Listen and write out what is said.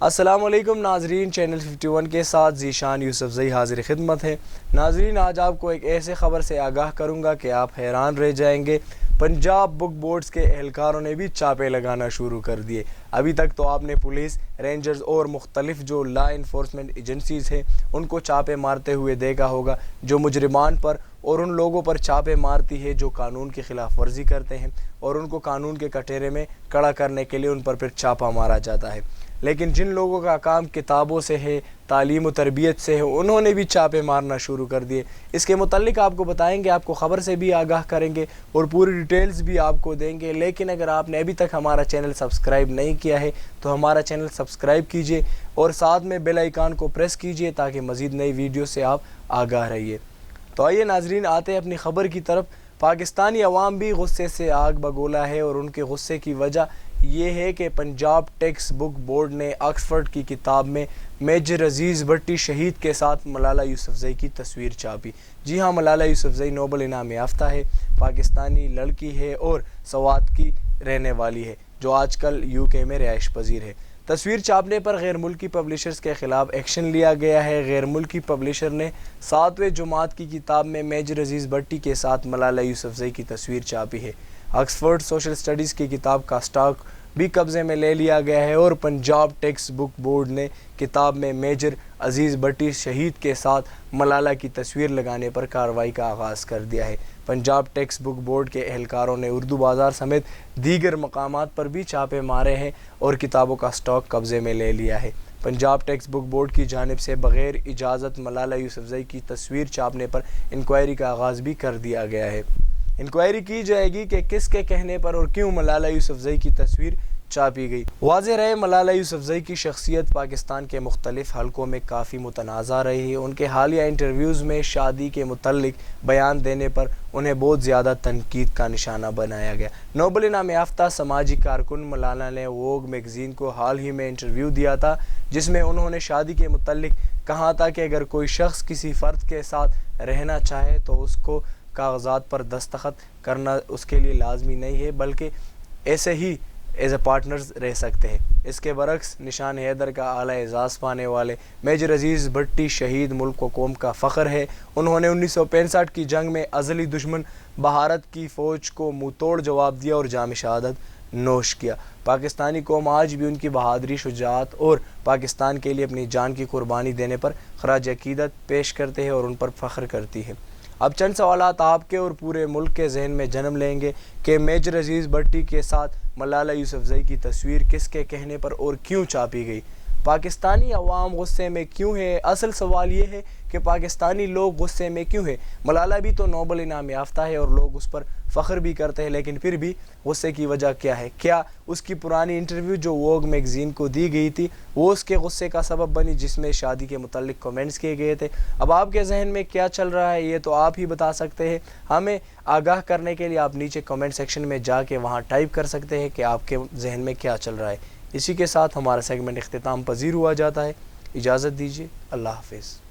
السلام علیکم ناظرین، چینل 51 کے ساتھ ذیشان یوسفزئی حاضر خدمت ہے۔ ناظرین، آج آپ کو ایک ایسے خبر سے آگاہ کروں گا کہ آپ حیران رہ جائیں گے۔ پنجاب بک بورڈز کے اہلکاروں نے بھی چھاپے لگانا شروع کر دیے۔ ابھی تک تو آپ نے پولیس، رینجرز اور مختلف جو لا انفورسمنٹ ایجنسیز ہیں ان کو چھاپے مارتے ہوئے دیکھا ہوگا، جو مجرمان پر اور ان لوگوں پر چھاپے مارتی ہے جو قانون کی خلاف ورزی کرتے ہیں، اور ان کو قانون کے کٹہرے میں کھڑا کرنے کے لیے ان پر پھر چھاپا مارا جاتا ہے۔ لیکن جن لوگوں کا کام کتابوں سے ہے، تعلیم و تربیت سے ہے، انہوں نے بھی چھاپے مارنا شروع کر دیے۔ اس کے متعلق آپ کو بتائیں گے، آپ کو خبر سے بھی آگاہ کریں گے اور پوری ڈیٹیلز بھی آپ کو دیں گے۔ لیکن اگر آپ نے ابھی تک ہمارا چینل سبسکرائب نہیں کیا ہے تو ہمارا چینل سبسکرائب کیجئے اور ساتھ میں بیل آئیکن کو پریس کیجئے تاکہ مزید نئی ویڈیو سے آپ آگاہ رہیے۔ تو آئیے ناظرین، آتے ہیں اپنی خبر کی طرف۔ پاکستانی عوام بھی غصے سے آگ بگولا ہے اور ان کے غصے کی وجہ یہ ہے کہ پنجاب ٹیکسٹ بک بورڈ نے آکسفورڈ کی کتاب میں میجر عزیز بھٹی شہید کے ساتھ ملالہ یوسفزئی کی تصویر چھاپی۔ جی ہاں، ملالہ یوسفزئی نوبل انعام یافتہ ہے، پاکستانی لڑکی ہے اور سوات کی رہنے والی ہے جو آج کل UK میں رہائش پذیر ہے۔ تصویر چھاپنے پر غیر ملکی پبلشرز کے خلاف ایکشن لیا گیا ہے۔ غیر ملکی پبلشر نے 7ویں جماعت کی کتاب میں میجر عزیز بھٹی کے ساتھ ملالہ یوسفزئی کی تصویر چھاپی ہے۔ آکسفورڈ سوشل اسٹڈیز کی کتاب کا اسٹاک بھی قبضے میں لے لیا گیا ہے اور پنجاب ٹیکسٹ بک بورڈ نے کتاب میں میجر عزیز بھٹی شہید کے ساتھ ملالہ کی تصویر لگانے پر کارروائی کا آغاز کر دیا ہے۔ پنجاب ٹیکسٹ بک بورڈ کے اہلکاروں نے اردو بازار سمیت دیگر مقامات پر بھی چھاپے مارے ہیں اور کتابوں کا اسٹاک قبضے میں لے لیا ہے۔ پنجاب ٹیکسٹ بک بورڈ کی جانب سے بغیر اجازت ملالہ یوسفزئی کی تصویر چھاپنے پر انکوائری کا آغاز بھی کر دیا گیا ہے۔ انکوائری کی جائے گی کہ کس کے کہنے پر اور کیوں ملالہ یوسفزئی کی تصویر چھاپی گئی۔ واضح رہے، ملالہ یوسفزئی کی شخصیت پاکستان کے مختلف حلقوں میں کافی متنازع رہی ہے۔ ان کے حالیہ انٹرویوز میں شادی کے متعلق بیان دینے پر انہیں بہت زیادہ تنقید کا نشانہ بنایا گیا۔ نوبل انعام یافتہ سماجی کارکن ملالہ نے ووگ میگزین کو حال ہی میں انٹرویو دیا تھا جس میں انہوں نے شادی کے متعلق کہا تھا کہ اگر کوئی شخص کسی فرد کے ساتھ رہنا چاہے تو اس کو کاغذات پر دستخط کرنا اس کے لیے لازمی نہیں ہے، بلکہ ایسے ہی ایز اے پارٹنرز رہ سکتے ہیں۔ اس کے برعکس نشان حیدر کا اعلیٰ اعزاز پانے والے میجر عزیز بھٹی شہید ملک و قوم کا فخر ہے۔ انہوں نے 1965 کی جنگ میں ازلی دشمن بھارت کی فوج کو منہ توڑ جواب دیا اور جام شہادت نوش کیا۔ پاکستانی قوم آج بھی ان کی بہادری، شجاعت اور پاکستان کے لیے اپنی جان کی قربانی دینے پر خراج عقیدت پیش کرتے ہیں اور ان پر فخر کرتی ہے۔ اب چند سوالات آپ کے اور پورے ملک کے ذہن میں جنم لیں گے کہ میجر عزیز بھٹی کے ساتھ ملالہ یوسفزئی کی تصویر کس کے کہنے پر اور کیوں چھاپی گئی؟ پاکستانی عوام غصے میں کیوں ہے؟ اصل سوال یہ ہے کہ پاکستانی لوگ غصے میں کیوں ہیں؟ ملالہ بھی تو نوبل انعام یافتہ ہے اور لوگ اس پر فخر بھی کرتے ہیں، لیکن پھر بھی غصے کی وجہ کیا ہے؟ کیا اس کی پرانی انٹرویو جو ووگ میگزین کو دی گئی تھی وہ اس کے غصے کا سبب بنی جس میں شادی کے متعلق کمنٹس کیے گئے تھے؟ اب آپ کے ذہن میں کیا چل رہا ہے یہ تو آپ ہی بتا سکتے ہیں۔ ہمیں آگاہ کرنے کے لیے آپ نیچے کمنٹ سیکشن میں جا کے وہاں ٹائپ کر سکتے ہیں کہ آپ کے ذہن میں کیا چل رہا ہے۔ اسی کے ساتھ ہمارا سیگمنٹ اختتام پذیر ہوا جاتا ہے۔ اجازت دیجیے، اللہ حافظ۔